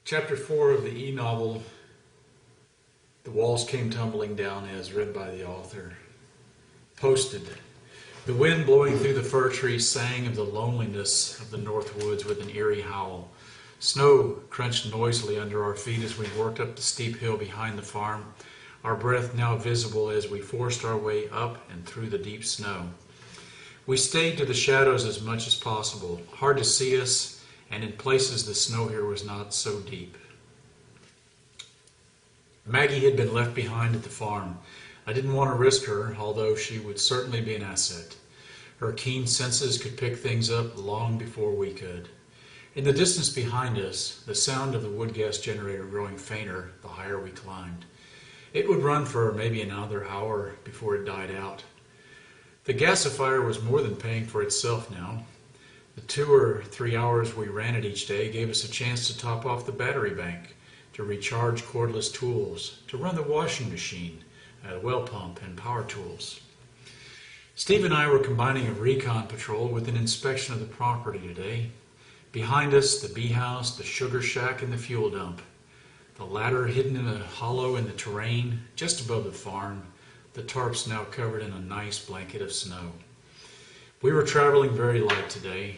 Chapter 4 of the e-novel, The Walls Came Tumbling Down, as read by the author. Posted. The wind blowing through the fir trees sang of the loneliness of the north woods with an eerie howl. Snow crunched noisily under our feet as we worked up the steep hill behind the farm, our breath now visible as we forced our way up and through the deep snow. We stayed to the shadows as much as possible, hard to see us, and in places the snow here was not so deep. Maggie had been left behind at the farm. I didn't want to risk her, although she would certainly be an asset. Her keen senses could pick things up long before we could. In the distance behind us, the sound of the wood gas generator growing fainter the higher we climbed. It would run for maybe another hour before it died out. The gasifier was more than paying for itself now. The 2 or 3 hours we ran it each day gave us a chance to top off the battery bank, to recharge cordless tools, to run the washing machine, a well pump, and power tools. Steve and I were combining a recon patrol with an inspection of the property today. Behind us, the bee house, the sugar shack, and the fuel dump. The latter hidden in a hollow in the terrain just above the farm, the tarps now covered in a nice blanket of snow. We were traveling very light today.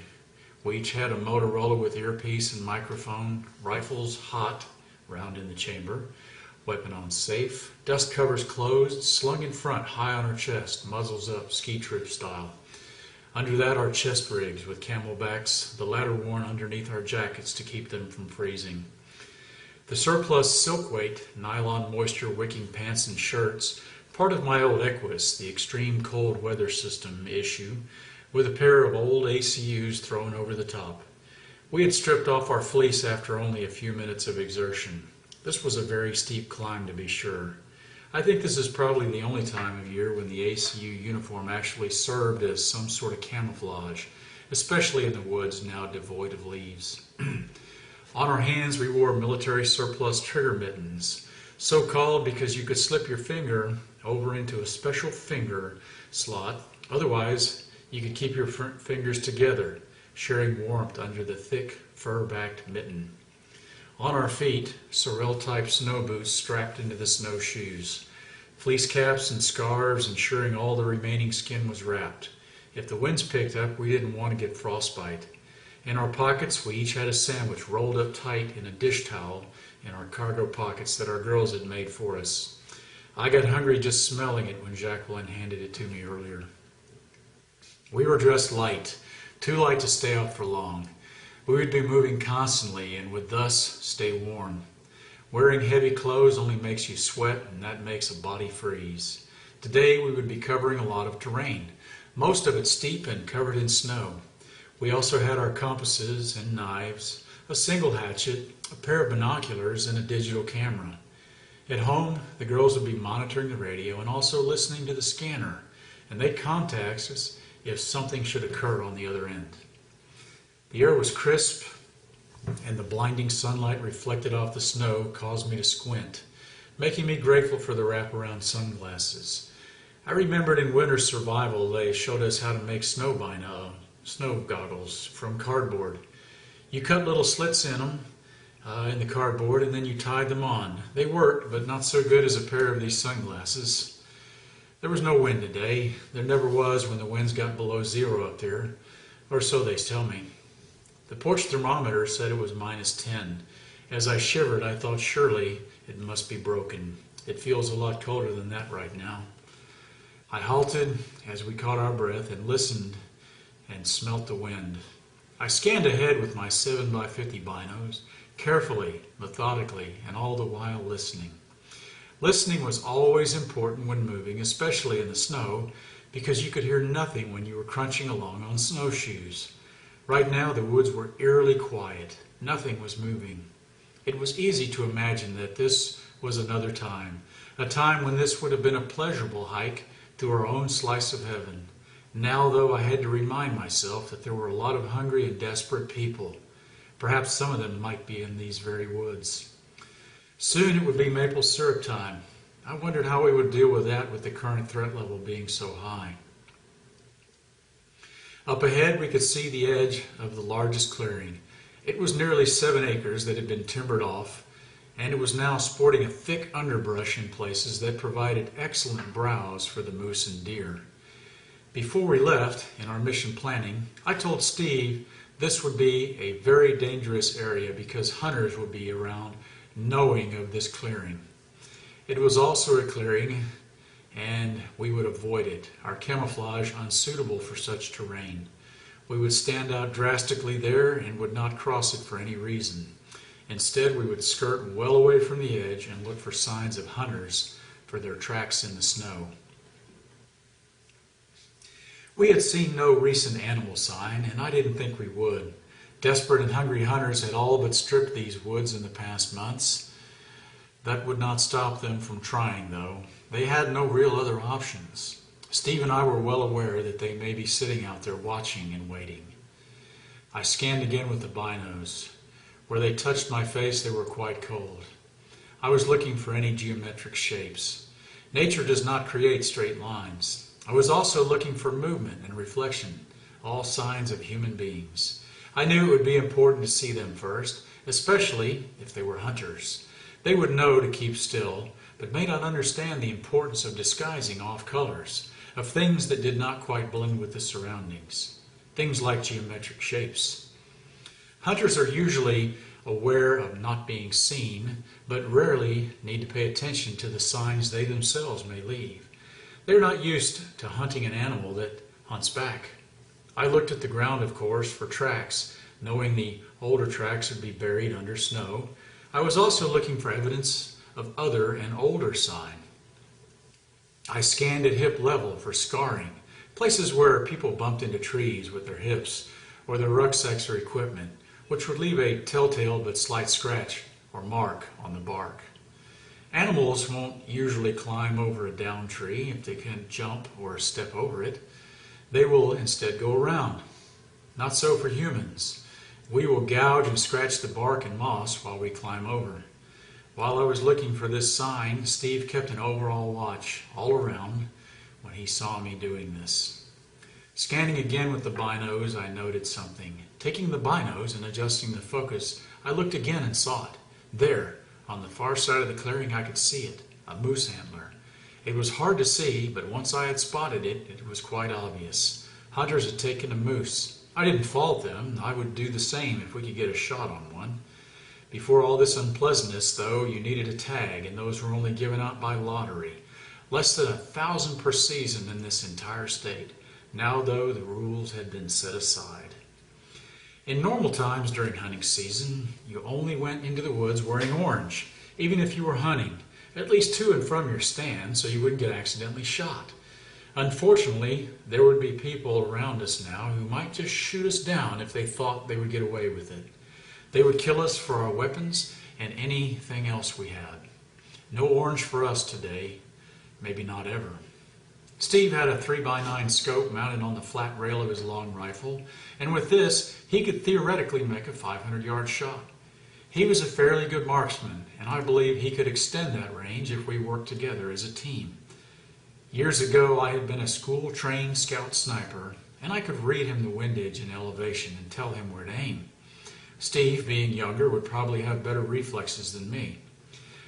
We each had a Motorola with earpiece and microphone, rifles hot, round in the chamber, weapon on safe, dust covers closed, slung in front high on our chest, muzzles up, ski trip style. Under that our chest rigs with camelbacks, the latter worn underneath our jackets to keep them from freezing. The surplus silk weight, nylon moisture wicking pants and shirts, part of my old Equus, the extreme cold weather system issue, with a pair of old ACUs thrown over the top. We had stripped off our fleece after only a few minutes of exertion. This was a very steep climb, to be sure. I think this is probably the only time of year when the ACU uniform actually served as some sort of camouflage, especially in the woods now devoid of leaves. On our hands we wore military surplus trigger mittens, so called because you could slip your finger over into a special finger slot. Otherwise, you could keep your fingers together, sharing warmth under the thick, fur-backed mitten. On our feet, sorrel-type snow boots strapped into the snowshoes. Fleece caps and scarves ensuring all the remaining skin was wrapped. If the winds picked up, we didn't want to get frostbite. In our pockets, we each had a sandwich rolled up tight in a dish towel in our cargo pockets that our girls had made for us. I got hungry just smelling it when Jacqueline handed it to me earlier. We were dressed light, too light to stay out for long. We would be moving constantly and would thus stay warm. Wearing heavy clothes only makes you sweat, and that makes a body freeze. Today we would be covering a lot of terrain, most of it steep and covered in snow. We also had our compasses and knives, a single hatchet, a pair of binoculars, and a digital camera. At home, the girls would be monitoring the radio and also listening to the scanner, and they'd contact us if something should occur on the other end. The air was crisp, and the blinding sunlight reflected off the snow caused me to squint, making me grateful for the wraparound sunglasses. I remembered in winter survival they showed us how to make snow goggles from cardboard. You cut little slits in them, in the cardboard, and then you tied them on. They worked, but not so good as a pair of these sunglasses. There was no wind today. There never was when the winds got below zero up there, or so they tell me. The porch thermometer said it was -10. As I shivered, I thought surely it must be broken. It feels a lot colder than that right now. I halted as we caught our breath and listened and smelt the wind. I scanned ahead with my 7x50 binos, carefully, methodically, and all the while listening. Listening was always important when moving, especially in the snow, because you could hear nothing when you were crunching along on snowshoes. Right now the woods were eerily quiet. Nothing was moving. It was easy to imagine that this was another time, a time when this would have been a pleasurable hike through our own slice of heaven. Now, though, I had to remind myself that there were a lot of hungry and desperate people. Perhaps some of them might be in these very woods. Soon it would be maple syrup time. I wondered how we would deal with that with the current threat level being so high. Up ahead we could see the edge of the largest clearing, It was nearly 7 acres that had been timbered off, and it was now sporting a thick underbrush in places that provided excellent browse for the moose and deer. Before we left, in our mission planning, I told Steve this would be a very dangerous area because hunters would be around knowing of this clearing. It was also a clearing, and we would avoid it, our camouflage unsuitable for such terrain. We would stand out drastically there and would not cross it for any reason. Instead, we would skirt well away from the edge and look for signs of hunters for their tracks in the snow. We had seen no recent animal sign, and I didn't think we would. Desperate and hungry hunters had all but stripped these woods in the past months. That would not stop them from trying, though. They had no real other options. Steve and I were well aware that they may be sitting out there watching and waiting. I scanned again with the binos. Where they touched my face, they were quite cold. I was looking for any geometric shapes. Nature does not create straight lines. I was also looking for movement and reflection, all signs of human beings. I knew it would be important to see them first, especially if they were hunters. They would know to keep still, but may not understand the importance of disguising off colors, of things that did not quite blend with the surroundings, things like geometric shapes. Hunters are usually aware of not being seen, but rarely need to pay attention to the signs they themselves may leave. They're not used to hunting an animal that hunts back. I looked at the ground, of course, for tracks, knowing the older tracks would be buried under snow. I was also looking for evidence of other and older sign. I scanned at hip level for scarring, places where people bumped into trees with their hips or their rucksacks or equipment, which would leave a telltale but slight scratch or mark on the bark. Animals won't usually climb over a downed tree if they can't jump or step over it. They will instead go around. Not so for humans. We will gouge and scratch the bark and moss while we climb over. While I was looking for this sign, Steve kept an overall watch all around when he saw me doing this. Scanning again with the binos, I noted something. Taking the binos and adjusting the focus, I looked again and saw it. There, on the far side of the clearing, I could see it, a moose antler. It was hard to see, but once I had spotted it, it was quite obvious. Hunters had taken a moose. I didn't fault them. I would do the same if we could get a shot on one. Before all this unpleasantness, though, you needed a tag, and those were only given out by lottery. Less than 1,000 per season in this entire state. Now, though, the rules had been set aside. In normal times during hunting season, you only went into the woods wearing orange, even if you were hunting, at least to and from your stand, so you wouldn't get accidentally shot. Unfortunately, there would be people around us now who might just shoot us down if they thought they would get away with it. They would kill us for our weapons and anything else we had. No orange for us today, maybe not ever. Steve had a 3x9 scope mounted on the flat rail of his long rifle, and with this, he could theoretically make a 500-yard shot. He was a fairly good marksman, and I believe he could extend that range if we worked together as a team. Years ago, I had been a school-trained scout sniper, and I could read him the windage and elevation and tell him where to aim. Steve, being younger, would probably have better reflexes than me.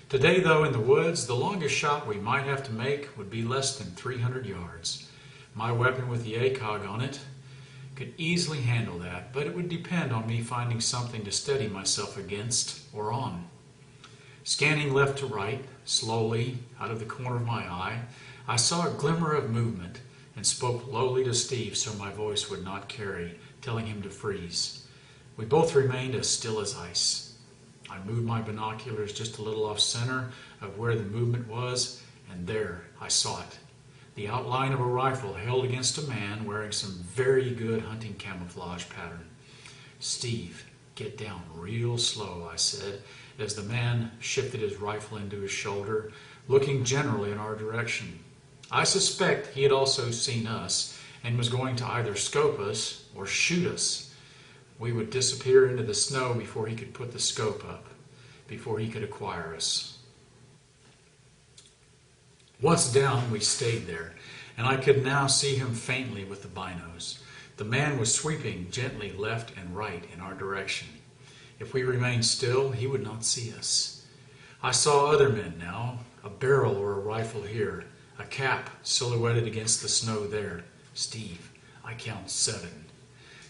Today, though, in the woods, the longest shot we might have to make would be less than 300 yards. My weapon with the ACOG on it could easily handle that, but it would depend on me finding something to steady myself against or on. Scanning left to right, slowly, out of the corner of my eye, I saw a glimmer of movement and spoke lowly to Steve so my voice would not carry, telling him to freeze. We both remained as still as ice. I moved my binoculars just a little off center of where the movement was, and there I saw it. The outline of a rifle held against a man wearing some very good hunting camouflage pattern. "Steve, get down real slow," I said, as the man shifted his rifle into his shoulder, looking generally in our direction. I suspect he had also seen us and was going to either scope us or shoot us. We would disappear into the snow before he could put the scope up, before he could acquire us. Once down, we stayed there, and I could now see him faintly with the binos. The man was sweeping gently left and right in our direction. If we remained still, he would not see us. I saw other men now, a barrel or a rifle here, a cap silhouetted against the snow there. Steve, I count 7.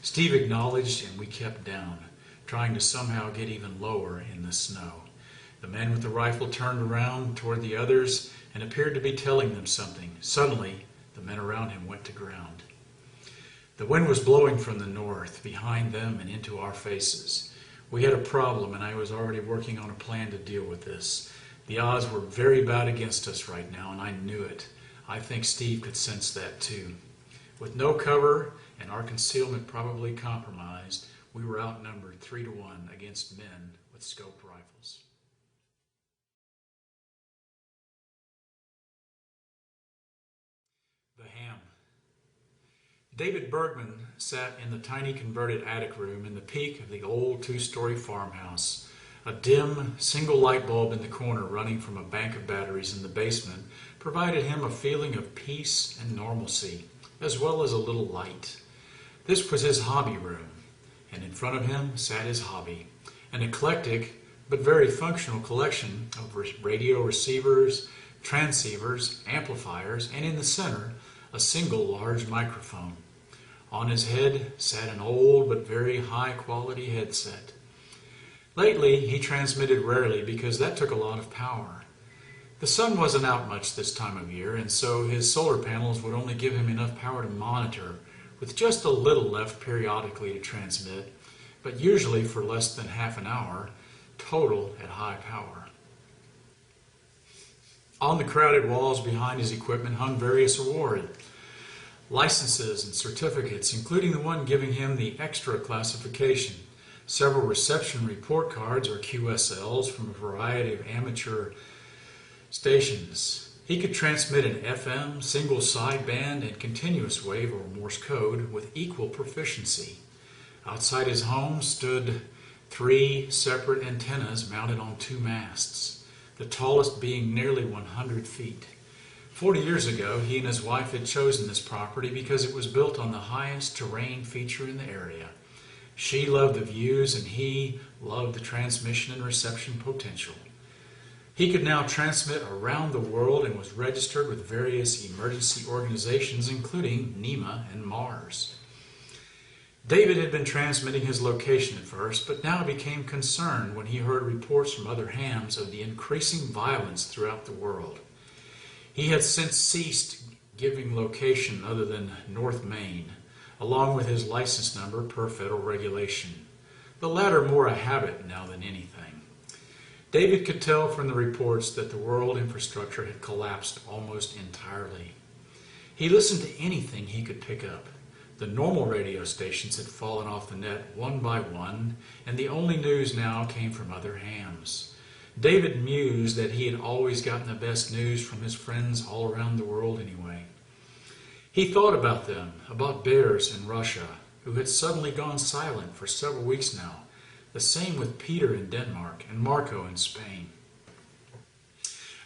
Steve acknowledged, and we kept down, trying to somehow get even lower in the snow. The man with the rifle turned around toward the others and appeared to be telling them something. Suddenly, the men around him went to ground. The wind was blowing from the north, behind them and into our faces. We had a problem, and I was already working on a plan to deal with this. The odds were very bad against us right now, and I knew it. I think Steve could sense that too. With no cover and our concealment probably compromised, we were outnumbered 3-to-1 against men with scoped rifles. The ham. David Bergman sat in the tiny converted attic room in the peak of the old 2-story farmhouse. A dim, single light bulb in the corner running from a bank of batteries in the basement provided him a feeling of peace and normalcy, as well as a little light. This was his hobby room, and in front of him sat his hobby, an eclectic but very functional collection of radio receivers, transceivers, amplifiers, and in the center, a single large microphone. On his head sat an old but very high-quality headset. Lately, he transmitted rarely because that took a lot of power. The sun wasn't out much this time of year, and so his solar panels would only give him enough power to monitor, with just a little left periodically to transmit, but usually for less than half an hour, total at high power. On the crowded walls behind his equipment hung various awards, licenses and certificates, including the one giving him the extra classification, several reception report cards or QSLs from a variety of amateur stations. He could transmit an FM, single sideband, and continuous wave or Morse code with equal proficiency. Outside his home stood 3 separate antennas mounted on 2 masts, the tallest being nearly 100 feet. 40 years ago, he and his wife had chosen this property because it was built on the highest terrain feature in the area. She loved the views, and he loved the transmission and reception potential. He could now transmit around the world and was registered with various emergency organizations, including NEMA and Mars. David had been transmitting his location at first, but now became concerned when he heard reports from other hams of the increasing violence throughout the world. He had since ceased giving location other than North Maine, along with his license number per federal regulation, the latter more a habit now than anything. David could tell from the reports that the world infrastructure had collapsed almost entirely. He listened to anything he could pick up. The normal radio stations had fallen off the net one by one, and the only news now came from other hams. David mused that he had always gotten the best news from his friends all around the world anyway. He thought about them, about bears in Russia, who had suddenly gone silent for several weeks now. The same with Peter in Denmark and Marco in Spain.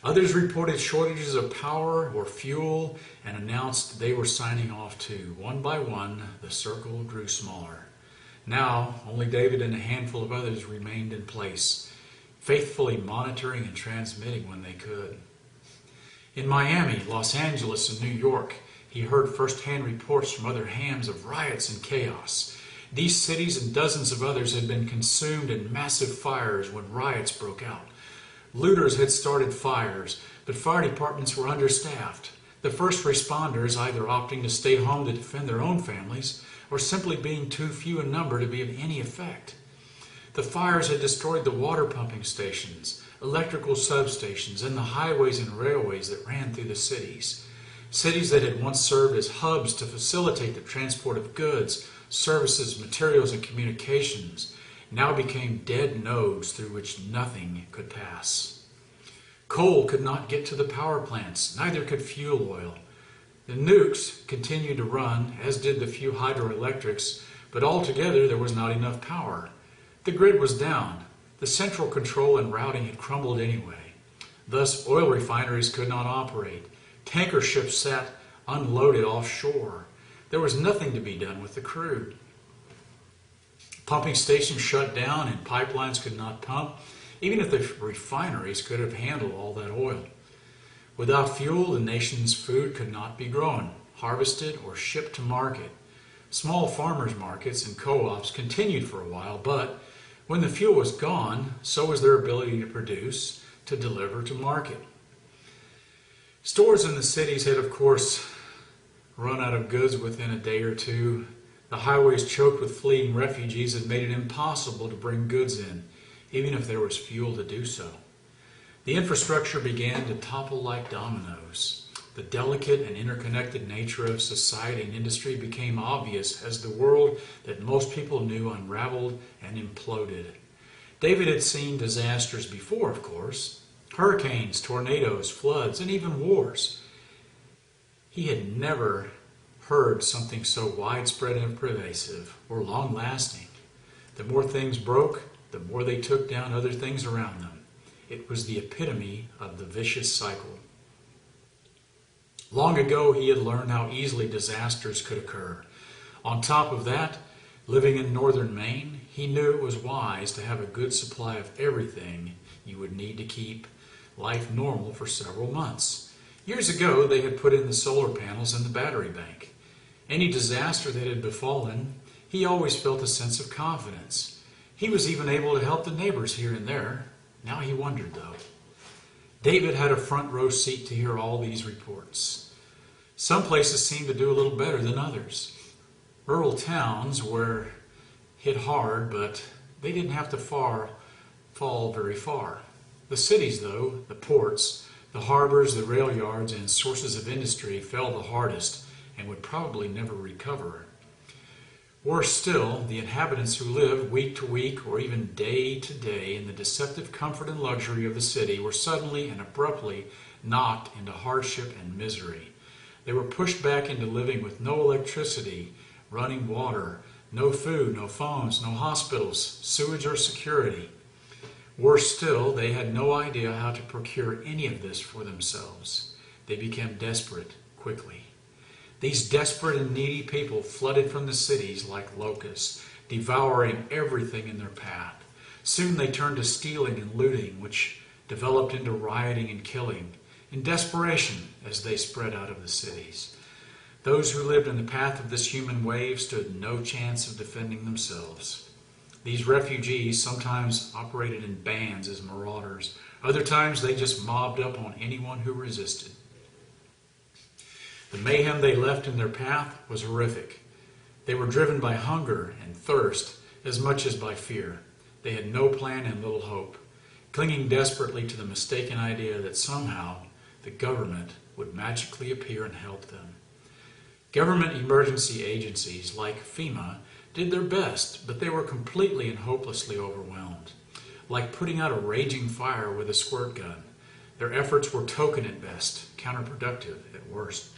Others reported shortages of power or fuel and announced they were signing off too. One by one, the circle grew smaller. Now, only David and a handful of others remained in place, faithfully monitoring and transmitting when they could. In Miami, Los Angeles, and New York, he heard first-hand reports from other hams of riots and chaos. These cities and dozens of others had been consumed in massive fires when riots broke out. Looters had started fires, but fire departments were understaffed. The first responders either opting to stay home to defend their own families or simply being too few in number to be of any effect. The fires had destroyed the water pumping stations, electrical substations, and the highways and railways that ran through the cities. Cities that had once served as hubs to facilitate the transport of goods, services, materials, and communications now became dead nodes through which nothing could pass. Coal could not get to the power plants, neither could fuel oil. The nukes continued to run, as did the few hydroelectrics, but altogether there was not enough power. The grid was down. The central control and routing had crumbled anyway. Thus, oil refineries could not operate. Tanker ships sat unloaded offshore. There was nothing to be done with the crude. Pumping stations shut down and pipelines could not pump, even if the refineries could have handled all that oil. Without fuel, the nation's food could not be grown, harvested, or shipped to market. Small farmers markets and co-ops continued for a while, but when the fuel was gone, so was their ability to produce, to deliver to market. Stores in the cities had, of course, run out of goods within a day or two. The highways choked with fleeing refugees had made it impossible to bring goods in, even if there was fuel to do so. The infrastructure began to topple like dominoes. The delicate and interconnected nature of society and industry became obvious as the world that most people knew unraveled and imploded. David had seen disasters before, of course. Hurricanes, tornadoes, floods, and even wars. He had never heard something so widespread and pervasive or long-lasting. The more things broke, the more they took down other things around them. It was the epitome of the vicious cycle. Long ago, he had learned how easily disasters could occur. On top of that, living in northern Maine, he knew it was wise to have a good supply of everything you would need to keep life normal for several months. Years ago, they had put in the solar panels and the battery bank. Any disaster that had befallen, he always felt a sense of confidence. He was even able to help the neighbors here and there. Now he wondered, though. David had a front row seat to hear all these reports. Some places seemed to do a little better than others. Rural towns were hit hard, but they didn't have to fall very far. The cities, though, the ports, the harbors, the rail yards, and sources of industry fell the hardest and would probably never recover. Worse still, the inhabitants who lived week to week or even day to day in the deceptive comfort and luxury of the city were suddenly and abruptly knocked into hardship and misery. They were pushed back into living with no electricity, running water, no food, no phones, no hospitals, sewage or security. Worse still, they had no idea how to procure any of this for themselves. They became desperate quickly. These desperate and needy people flooded from the cities like locusts, devouring everything in their path. Soon they turned to stealing and looting, which developed into rioting and killing, in desperation as they spread out of the cities. Those who lived in the path of this human wave stood no chance of defending themselves. These refugees sometimes operated in bands as marauders. Other times they just mobbed up on anyone who resisted. The mayhem they left in their path was horrific. They were driven by hunger and thirst as much as by fear. They had no plan and little hope, clinging desperately to the mistaken idea that somehow the government would magically appear and help them. Government emergency agencies like FEMA did their best, but they were completely and hopelessly overwhelmed, like putting out a raging fire with a squirt gun. Their efforts were token at best, counterproductive at worst.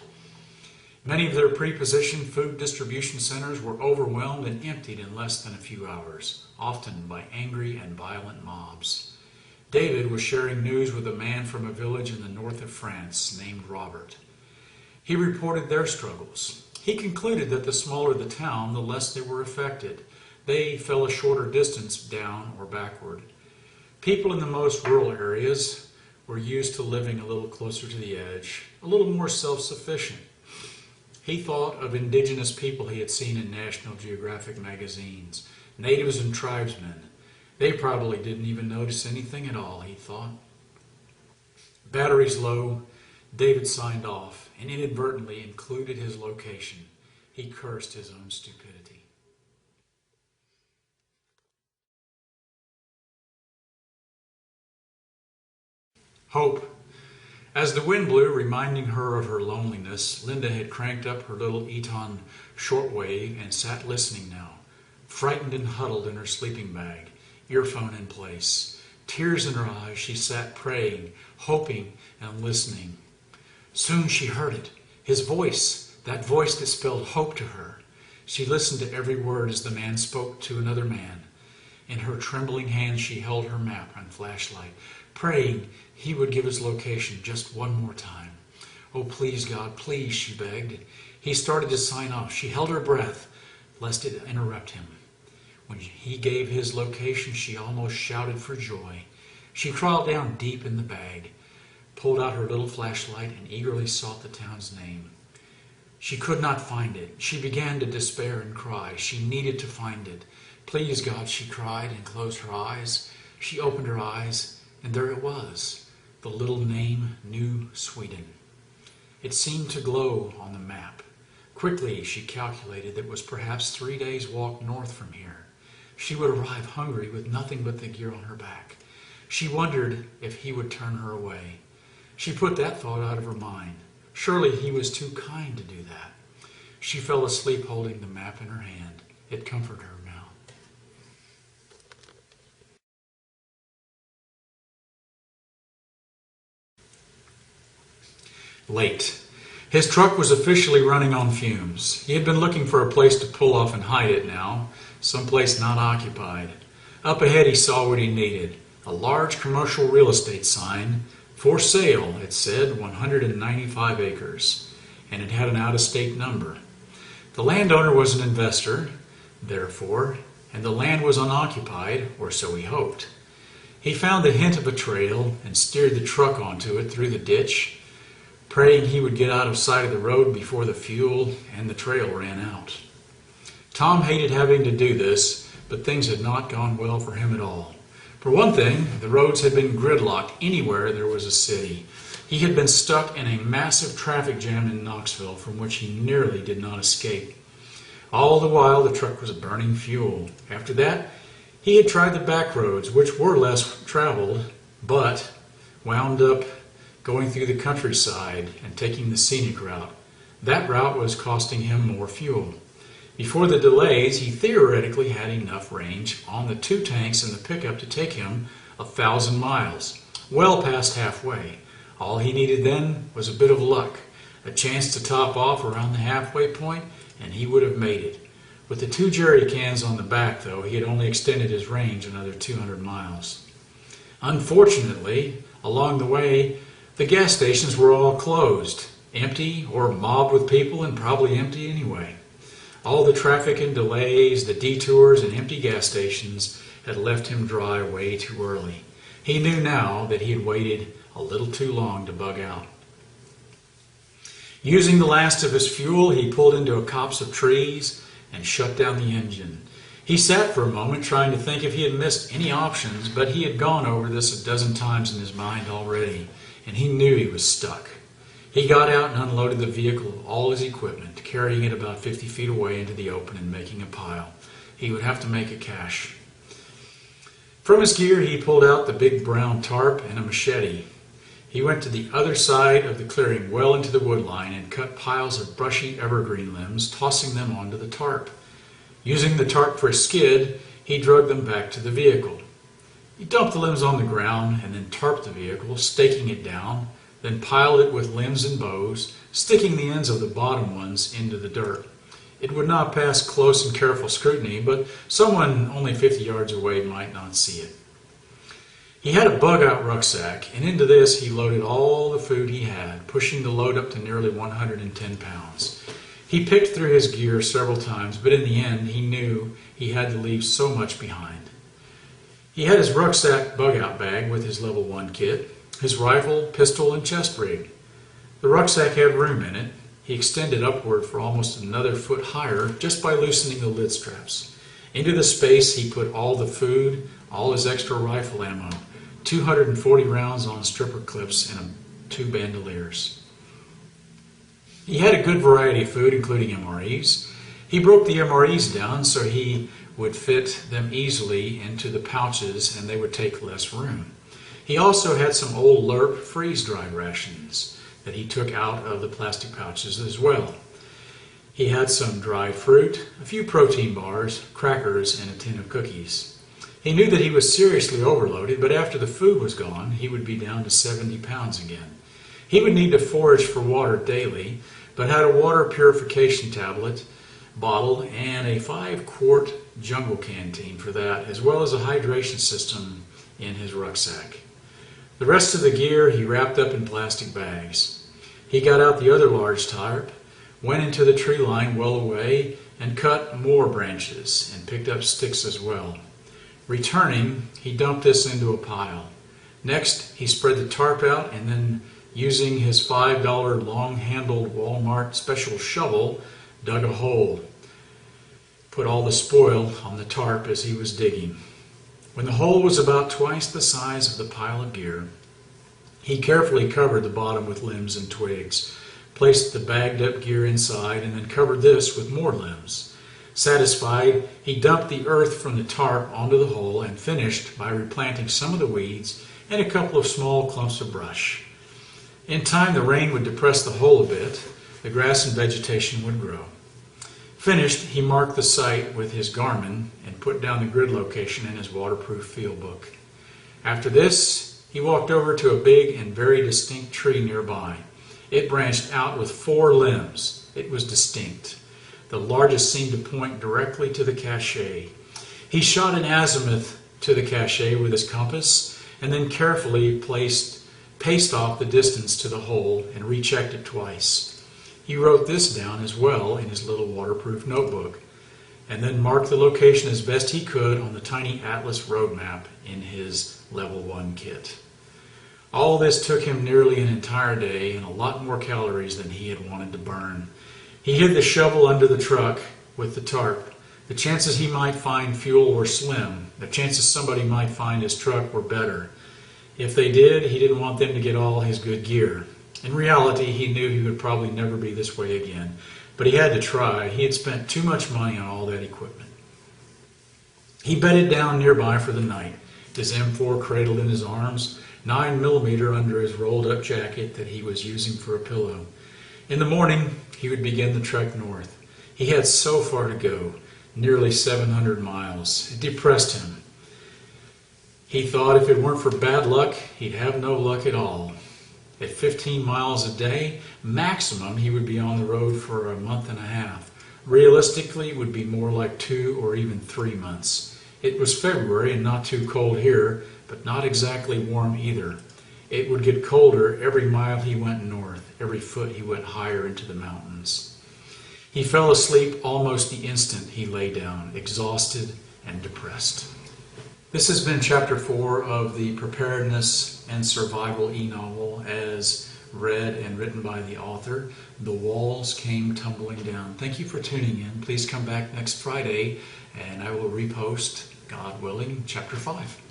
Many of their pre-positioned food distribution centers were overwhelmed and emptied in less than a few hours, often by angry and violent mobs. David was sharing news with a man from a village in the north of France named Robert. He reported their struggles. He concluded that the smaller the town, the less they were affected. They fell a shorter distance down or backward. People in the most rural areas were used to living a little closer to the edge, a little more self-sufficient. He thought of indigenous people he had seen in National Geographic magazines, natives and tribesmen. They probably didn't even notice anything at all, he thought. Batteries low, David signed off and inadvertently included his location. He cursed his own stupidity. Hope. As the wind blew, reminding her of her loneliness, Linda had cranked up her little Eton shortwave and sat listening now, frightened and huddled in her sleeping bag, earphone in place. Tears in her eyes, she sat praying, hoping, and listening. Soon she heard it, his voice, that voice that spelled hope to her. She listened to every word as the man spoke to another man. In her trembling hands she held her map and flashlight, praying he would give his location just one more time. Oh, please, God, please, she begged. He started to sign off. She held her breath, lest it interrupt him. When he gave his location, she almost shouted for joy. She crawled down deep in the bag, pulled out her little flashlight, and eagerly sought the town's name. She could not find it. She began to despair and cry. She needed to find it. Please, God, she cried and closed her eyes. She opened her eyes, and there it was, the little name, New Sweden. It seemed to glow on the map. Quickly, she calculated that it was perhaps 3 days' walk north from here. She would arrive hungry with nothing but the gear on her back. She wondered if he would turn her away. She put that thought out of her mind. Surely he was too kind to do that. She fell asleep holding the map in her hand. It comforted her now. Late. His truck was officially running on fumes. He had been looking for a place to pull off and hide it now, someplace not occupied. Up ahead he saw what he needed, a large commercial real estate sign. For sale, it said, 195 acres, and it had an out-of-state number. The landowner was an investor, therefore, and the land was unoccupied, or so he hoped. He found the hint of a trail and steered the truck onto it through the ditch, praying he would get out of sight of the road before the fuel and the trail ran out. Tom hated having to do this, but things had not gone well for him at all. For one thing, the roads had been gridlocked anywhere there was a city. He had been stuck in a massive traffic jam in Knoxville from which he nearly did not escape. All the while the truck was burning fuel. After that, he had tried the back roads, which were less traveled, but wound up going through the countryside and taking the scenic route. That route was costing him more fuel. Before the delays, he theoretically had enough range on the 2 tanks in the pickup to take him 1,000 miles, well past halfway. All he needed then was a bit of luck, a chance to top off around the halfway point, and he would have made it. With the 2 jerry cans on the back, though, he had only extended his range another 200 miles. Unfortunately, along the way, the gas stations were all closed, empty or mobbed with people, and probably empty anyway. All the traffic and delays, the detours and empty gas stations had left him dry way too early. He knew now that he had waited a little too long to bug out. Using the last of his fuel, he pulled into a copse of trees and shut down the engine. He sat for a moment trying to think if he had missed any options, but he had gone over this a dozen times in his mind already, and he knew he was stuck. He got out and unloaded the vehicle of all his equipment, carrying it about 50 feet away into the open and making a pile. He would have to make a cache. From his gear, he pulled out the big brown tarp and a machete. He went to the other side of the clearing, well into the woodline, and cut piles of brushy evergreen limbs, tossing them onto the tarp. Using the tarp for a skid, he dragged them back to the vehicle. He dumped the limbs on the ground and then tarped the vehicle, staking it down, then piled it with limbs and boughs, sticking the ends of the bottom ones into the dirt. It would not pass close and careful scrutiny, but someone only 50 yards away might not see it. He had a bug-out rucksack, and into this he loaded all the food he had, pushing the load up to nearly 110 pounds. He picked through his gear several times, but in the end he knew he had to leave so much behind. He had his rucksack bug-out bag with his level 1 kit, his rifle, pistol, and chest rig. The rucksack had room in it. He extended upward for almost another foot higher just by loosening the lid straps. Into the space he put all the food, all his extra rifle ammo, 240 rounds on stripper clips, and 2 bandoliers. He had a good variety of food, including MREs. He broke the MREs down so he would fit them easily into the pouches and they would take less room. He also had some old Lerp freeze-dried rations that he took out of the plastic pouches as well. He had some dried fruit, a few protein bars, crackers, and a tin of cookies. He knew that he was seriously overloaded, but after the food was gone, he would be down to 70 pounds again. He would need to forage for water daily, but had a water purification tablet, bottle, and a 5-quart jungle canteen for that, as well as a hydration system in his rucksack. The rest of the gear he wrapped up in plastic bags. He got out the other large tarp, went into the tree line well away and cut more branches and picked up sticks as well. Returning, he dumped this into a pile. Next, he spread the tarp out and then, using his $5 long-handled Walmart special shovel, dug a hole. Put all the spoil on the tarp as he was digging. When the hole was about twice the size of the pile of gear, he carefully covered the bottom with limbs and twigs, placed the bagged up gear inside, and then covered this with more limbs. Satisfied, he dumped the earth from the tarp onto the hole and finished by replanting some of the weeds and a couple of small clumps of brush. In time, the rain would depress the hole a bit. The grass and vegetation would grow. Finished, he marked the site with his Garmin and put down the grid location in his waterproof field book. After this, he walked over to a big and very distinct tree nearby. It branched out with 4 limbs. It was distinct. The largest seemed to point directly to the cache. He shot an azimuth to the cache with his compass and then carefully paced off the distance to the hole and rechecked it twice. He wrote this down as well in his little waterproof notebook and then marked the location as best he could on the tiny atlas road map in his level 1 kit. All this took him nearly an entire day and a lot more calories than he had wanted to burn. He hid the shovel under the truck with the tarp. The chances he might find fuel were slim. The chances somebody might find his truck were better. If they did, he didn't want them to get all his good gear. In reality, he knew he would probably never be this way again. But he had to try. He had spent too much money on all that equipment. He bedded down nearby for the night, his M4 cradled in his arms, 9mm under his rolled-up jacket that he was using for a pillow. In the morning, he would begin the trek north. He had so far to go, nearly 700 miles. It depressed him. He thought if it weren't for bad luck, he'd have no luck at all. At 15 miles a day, maximum, he would be on the road for a month and a half. Realistically, it would be more like 2 or even 3 months. It was February and not too cold here, but not exactly warm either. It would get colder every mile he went north, every foot he went higher into the mountains. He fell asleep almost the instant he lay down, exhausted and depressed. This has been Chapter 4 of the Preparedness and Survival e-novel as read and written by the author. The Walls Came Tumbling Down. Thank you for tuning in. Please come back next Friday and I will repost, God willing, Chapter 5.